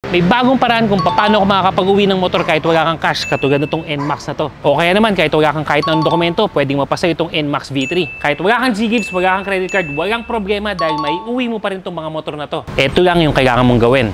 May bagong paraan kung paano ka makakapag-uwi ng motor kahit wala kang cash, katulad nitong NMAX na to. O kaya naman, kahit wala kang kahit anong dokumento, pwedeng mapasa itong NMAX V3. Kahit wala kang G-Gives, wala kang credit card, walang problema dahil may uwi mo pa rin itong mga motor na to. Ito lang yung kailangan mong gawin.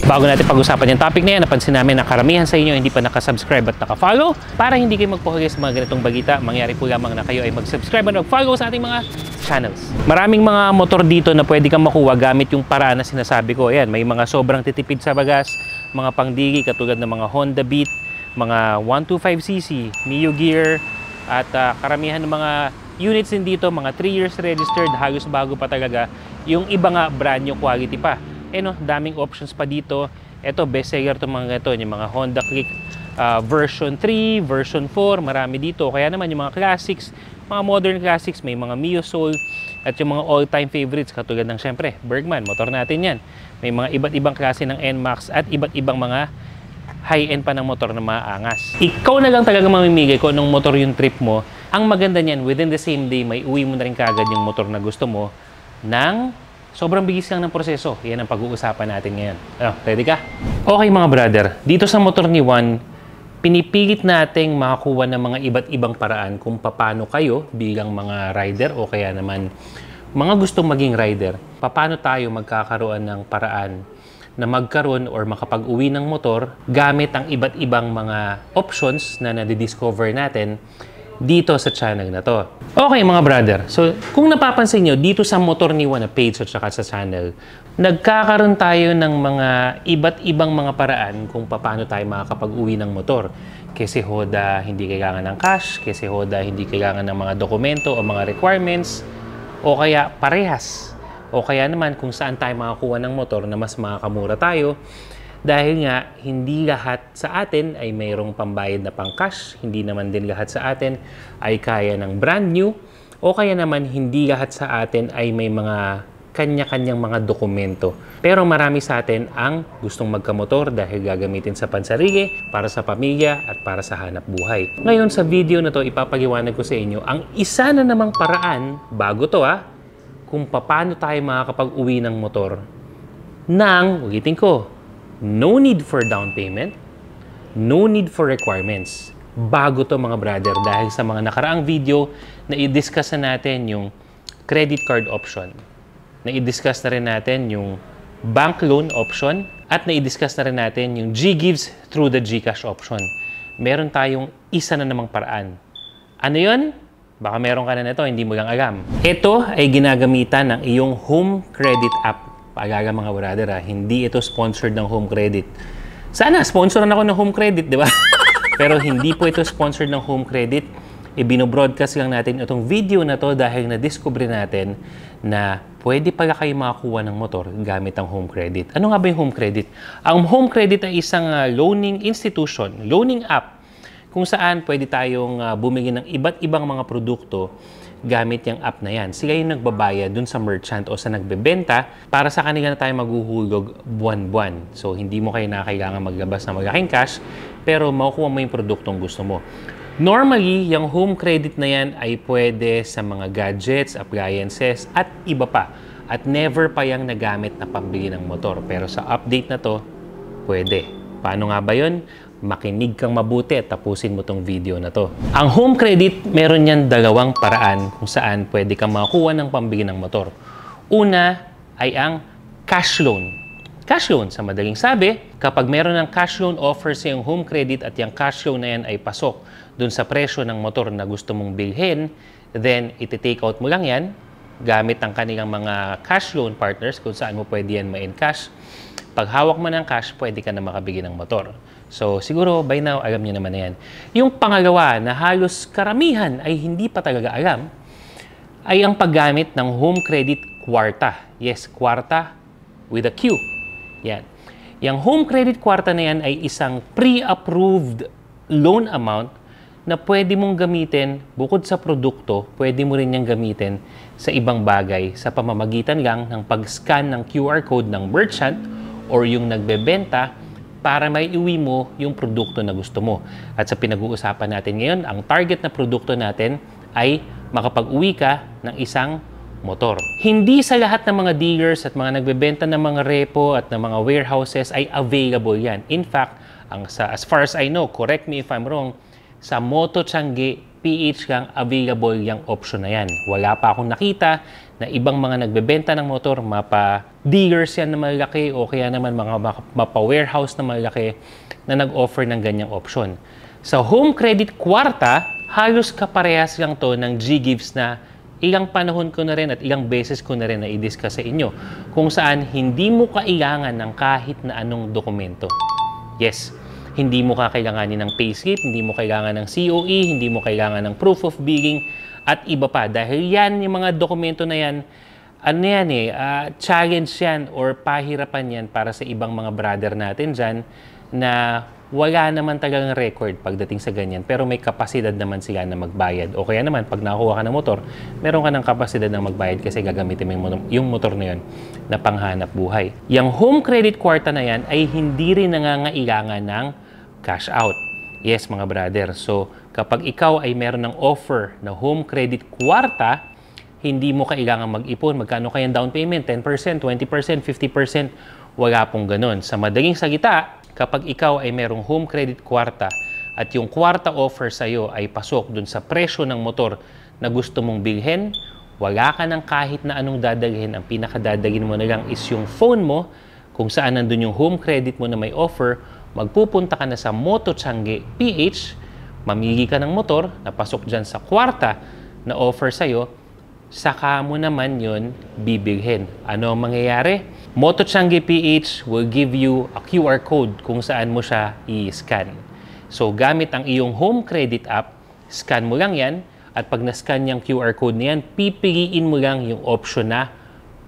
Bago natin pag-usapan yung topic na yan, napansin namin na karamihan sa inyo hindi pa nakasubscribe at nakafollow. Para hindi kayo magpuhuli sa mga ganitong bagita, mangyari po lamang na kayo ay mag-subscribe at mag-follow sa ating mga channels. Maraming mga motor dito na pwede kang makuha gamit yung paraan na sinasabi ko. Ayan, may mga sobrang titipid sa bagas, mga pangdigi katulad ng mga Honda Beat, mga 125cc, Mio Gear, at karamihan ng mga units din dito, mga 3 years registered, halos bago pa talaga. Yung iba nga brand new quality pa. Daming options pa dito. Ito, best seller itong mga ito, yung mga Honda Click version 3, version 4, marami dito. Kaya naman yung mga classics, mga modern classics, may mga Mio Soul, at yung mga all-time favorites, katulad ng syempre, Bergman, motor natin yan. May mga iba't ibang klase ng NMAX at iba't ibang mga high-end pa ng motor na maangas. Ikaw na lang talaga mamimigay kung anong motor yung trip mo. Ang maganda niyan, within the same day, may uwi mo na rin kaagad yung motor na gusto mo ng sobrang bigis lang ng proseso. Yan ang pag-uusapan natin ngayon. Ready ka? Okay mga brother, dito sa motor ni Juan, pinipilit nating makakuha ng mga iba't ibang paraan kung paano kayo bilang mga rider o kaya naman mga gustong maging rider, paano tayo magkakaroon ng paraan na magkaroon or makapag-uwi ng motor gamit ang iba't ibang mga options na nadidiscover natin dito sa channel na to. Okay mga brother, so kung napapansin nyo, dito sa motor ni Juan na page at saka sa channel, nagkakaroon tayo ng mga iba't ibang mga paraan kung paano tayo makakapag-uwi ng motor. Kasi hoda, hindi kailangan ng cash, kasi hoda, hindi kailangan ng mga dokumento o mga requirements, o kaya parehas. O kaya naman kung saan tayo makakuha ng motor na mas makakamura tayo. Dahil nga, hindi lahat sa atin ay mayroong pambayad na pang-cash. Hindi naman din lahat sa atin ay kaya ng brand new. O kaya naman, hindi lahat sa atin ay may mga kanya-kanyang mga dokumento. Pero marami sa atin ang gustong magkamotor dahil gagamitin sa pansarili, para sa pamilya, at para sa hanap buhay. Ngayon, sa video na to, ipapaliwanag ko sa inyo ang isa na namang paraan, bago to kung paano tayo makakapag-uwi ng motor nang, ulitin ko, no need for down payment, no need for requirements. Bago to mga brother dahil sa mga nakaraang video na i-discuss na natin yung credit card option. Na i-discuss na rin natin yung bank loan option at na i-discuss na rin natin yung G-Gives through the GCash option. Meron tayong isa na namang paraan. Ano yun? Baka meron ka na nito, hindi mo lang alam. Ito ay ginagamitan ng iyong home credit app. Paalala mga brother hindi ito sponsored ng Home Credit. Sana sponsoran ako ng Home Credit, di ba? Pero hindi po ito sponsored ng Home Credit. Ibino-broadcast lang natin itong video na to dahil na-discover natin na pwede pala kayo makakuha ng motor gamit ang Home Credit. Ano nga ba yung Home Credit? Ang Home Credit ay isang loaning institution, loaning app, kung saan pwede tayong bumili ng iba't ibang mga produkto gamit yung app na yan. Sila yung nagbabayad dun sa merchant o sa nagbebenta para sa kanila na tayo maghuhulog buwan-buwan. So, hindi mo kayo na kailangan maglabas ng malaking cash, pero makukuha mo yung produktong gusto mo. Normally, yung home credit na yan ay pwede sa mga gadgets, appliances, at iba pa. At never pa yung nagamit na pambili ng motor. Pero sa update na to, pwede. Paano nga ba yun? Makinig kang mabuti at tapusin mo tong video na to. Ang home credit, meron yan dalawang paraan kung saan pwede kang makakuha ng pambili ng motor. Una ay ang cash loan. Cash loan, sa madaling sabi, kapag meron ng cash loan offers yung home credit at yung cash loan na yan ay pasok dun sa presyo ng motor na gusto mong bilhin, then iti-take out mo lang yan gamit ang kanilang mga cash loan partners kung saan mo pwede yan ma-encash. Pag hawak mo ng cash, pwede ka na makabili ng motor. So, siguro, by now, alam niyo naman na yan. Yung pangalawa na halos karamihan ay hindi pa talaga alam, ay ang paggamit ng home credit kwarta. Yes, kwarta with a Q. Yan. Yung home credit kwarta na yan ay isang pre-approved loan amount na pwede mong gamitin bukod sa produkto, pwede mo rin niyang gamitin sa ibang bagay sa pamamagitan lang ng pag-scan ng QR code ng merchant or yung nagbebenta para maiuwi mo yung produkto na gusto mo. At sa pinag-uusapan natin ngayon, ang target na produkto natin ay makapag-uwi ka ng isang motor. Hindi sa lahat ng mga dealers at mga nagbebenta ng mga repo at ng mga warehouses ay available yan. In fact, as far as I know, correct me if I'm wrong, sa Moto Changi PH lang available yung option na yan. Wala pa akong nakita na ibang mga nagbebenta ng motor, mapa-dealers yan na malaki o kaya naman mga mapa-warehouse na malaki na nag-offer ng ganyang option. Sa home credit kwarta, halos kaparehas lang to ng G-Gives na ilang panahon ko na rin at ilang beses ko na rin na i-discuss sa inyo kung saan hindi mo kailangan ng kahit na anong dokumento. Yes, hindi mo kailanganin ng payslip, hindi mo kailangan ng COE, hindi mo kailangan ng proof of billing at iba pa. Dahil yan, yung mga dokumento na yan, challenge yan or pahirapan yan para sa ibang mga brother natin dyan na wala naman talagang record pagdating sa ganyan, pero may kapasidad naman sila na magbayad. O kaya naman, pag nakakuha ka ng motor, meron ka ng kapasidad na magbayad kasi gagamitin mo yung motor na yun na panghanap buhay. Yung home credit kwarta na yan ay hindi rin nangangailangan ng cash out. Yes, mga brother. So, kapag ikaw ay meron ng offer na home credit kwarta, hindi mo kailangan mag-ipon. Magkano kayang down payment? 10%, 20%, 50%? Wala pong ganun. Sa madaling salita, kapag ikaw ay merong home credit kwarta at yung kwarta offer sa'yo ay pasok dun sa presyo ng motor na gusto mong bilhin, wala ka ng kahit na anong dadalhin. Ang pinakadadalhin mo na lang is yung phone mo, kung saan nandun yung home credit mo na may offer, magpupunta ka na sa Moto Changi PH, mamili ka ng motor na pasok dyan sa kwarta na offer sa'yo, saka mo naman yun bibilhin. Ano ang mangyayari? Moto Changi PH will give you a QR code kung saan mo siya i-scan. So, gamit ang iyong home credit app, scan mo lang yan, at pag na-scan yung QR code na yan, pipiliin mo lang yung option na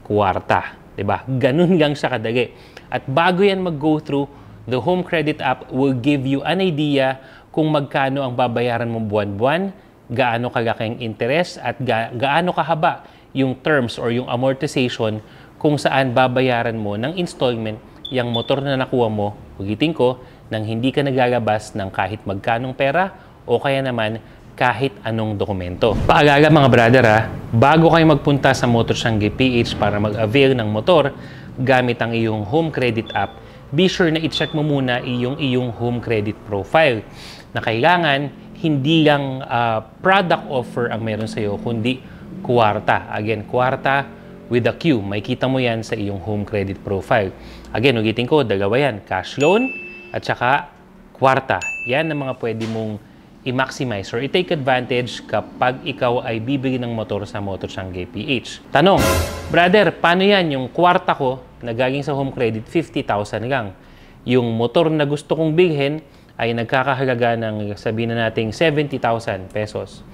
kwarta. Diba? Ganun lang siya kadali. At bago yan mag-go through, the home credit app will give you an idea kung magkano ang babayaran mo buwan-buwan, gaano kalaki ang interest, at gaano kahaba yung terms or yung amortization kung saan babayaran mo ng installment yung motor na nakuha mo, ulitin ko, nang hindi ka naglalabas ng kahit magkanong pera o kaya naman kahit anong dokumento. Paalala mga brother bago kayo magpunta sa Moto Changi PH para mag-avail ng motor gamit ang iyong home credit app, be sure na i-check mo muna iyong home credit profile na kailangan hindi lang product offer ang meron sa'yo, kundi kwarta. Again, kwarta with a Q. May kita mo yan sa iyong home credit profile. Again, ulitin ko, dalawa yan. Cash loan at saka kwarta. Yan ang mga pwede mong i-maximize or i-take advantage kapag ikaw ay bibili ng motor sa Moto Changi PH. Tanong, brother, paano yan? Yung kwarta ko na galing sa home credit, 50,000 lang. Yung motor na gusto kong bilhin ay nagkakahalaga ng sabihin na nating 70,000 pesos.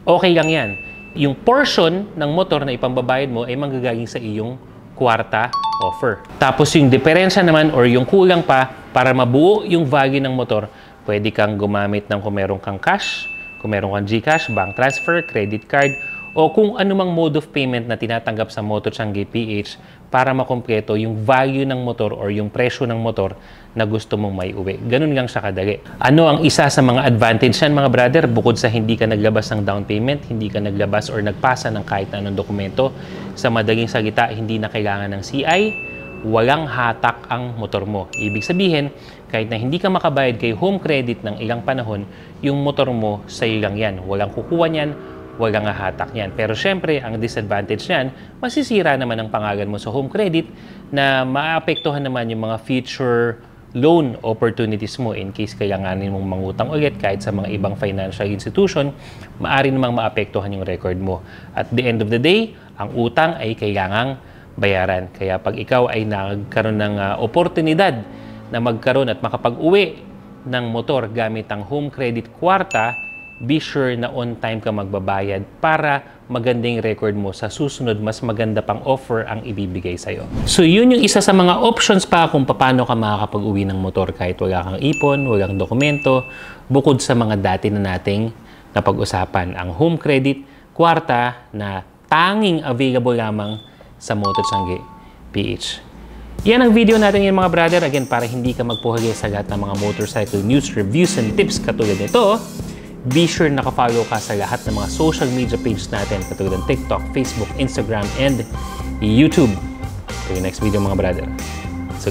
Okay lang yan. Yung portion ng motor na ipambabayad mo ay manggagaling sa iyong kwarta offer. Tapos yung diferensya naman or yung kulang pa para mabuo yung value ng motor, pwede kang gumamit ng kung meron kang cash, kung meron kang GCash, bank transfer, credit card, o kung anumang mode of payment na tinatanggap sa Moto Changi PH para makumpleto yung value ng motor or yung presyo ng motor na gusto mong may uwi. Ganun lang siya kadali. Ano ang isa sa mga advantage yan mga brother? Bukod sa hindi ka naglabas ng down payment, hindi ka naglabas or nagpasa ng kahit anong dokumento, sa madaling salita, hindi na kailangan ng CI, walang hatak ang motor mo. Ibig sabihin, kahit na hindi ka makabayad kay home credit ng ilang panahon, yung motor mo sa'yo lang yan. Walang kukuha niyan, walang hatak niyan. Pero syempre, ang disadvantage niyan, masisira naman ang pangalan mo sa home credit na maapektuhan naman yung mga future loan opportunities mo in case kailanganin mong mangutang ulit kahit sa mga ibang financial institution, maaari namang maapektuhan yung record mo. At the end of the day, ang utang ay kailangang bayaran. Kaya pag ikaw ay nagkaroon ng oportunidad na magkaroon at makapag-uwi ng motor gamit ang home credit kwarta, be sure na on time ka magbabayad para magandang record mo sa susunod, mas maganda pang offer ang ibibigay sa'yo. So yun yung isa sa mga options pa kung paano ka makakapag-uwi ng motor kahit wala kang ipon, walang dokumento, bukod sa mga dati na nating napag-usapan. Ang home credit kwarta na tanging available lamang sa Moto Changi PH. Yan ang video natin yung mga brother. Again, para hindi ka magpuhagi sa lahat ng mga motorcycle news, reviews, and tips katulad nito, be sure naka-follow ka sa lahat ng mga social media pages natin katulad ng TikTok, Facebook, Instagram, and YouTube. To the next video mga brother. So,